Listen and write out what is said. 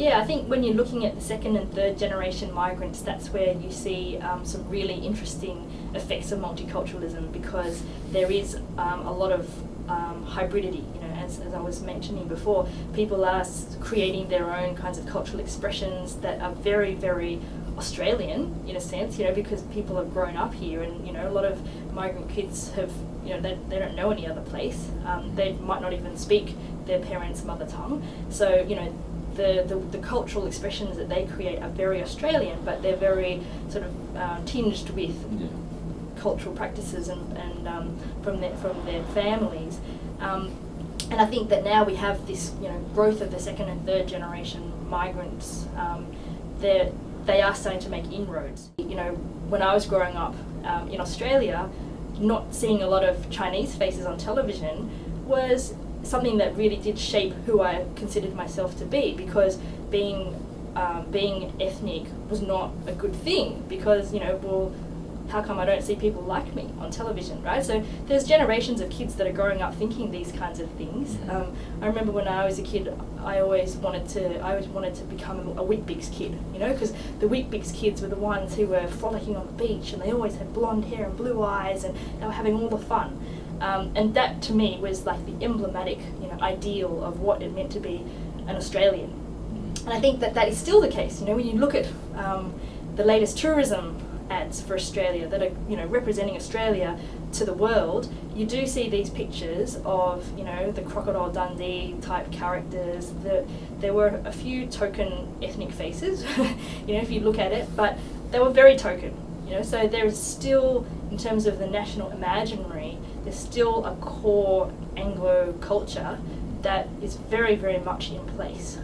Yeah, I think when you're looking at the second and third generation migrants, that's where you see some really interesting effects of multiculturalism, because there is a lot of hybridity. You know, as I was mentioning before, people are creating their own kinds of cultural expressions that are very, very Australian in a sense, you know, because people have grown up here, and you know, a lot of migrant kids have, you know, they don't know any other place. They might not even speak their parents' mother tongue. So, you know, the cultural expressions that they create are very Australian, but they're very sort of tinged with cultural practices and from their families. And I think that now we have this, you know, growth of the second and third generation migrants. They are starting to make inroads. You know, when I was growing up in Australia, not seeing a lot of Chinese faces on television was something that really did shape who I considered myself to be, because being ethnic was not a good thing, because, you know, well, how come I don't see people like me on television, right? So there's generations of kids that are growing up thinking these kinds of things. I remember when I was a kid, I always wanted to become a Weet-Bix kid, you know, because the Weet-Bix kids were the ones who were frolicking on the beach, and they always had blonde hair and blue eyes, and they were having all the fun. And that to me was like the emblematic, you know, ideal of what it meant to be an Australian. And I think that is still the case. You know, when you look at the latest tourism ads for Australia that are, you know, representing Australia to the world, you do see these pictures of, you know, the Crocodile Dundee type characters. There were a few token ethnic faces, you know, if you look at it, but they were very token. You know, so there is still, in terms of the national imaginary, there's still a core Anglo culture that is very, very much in place.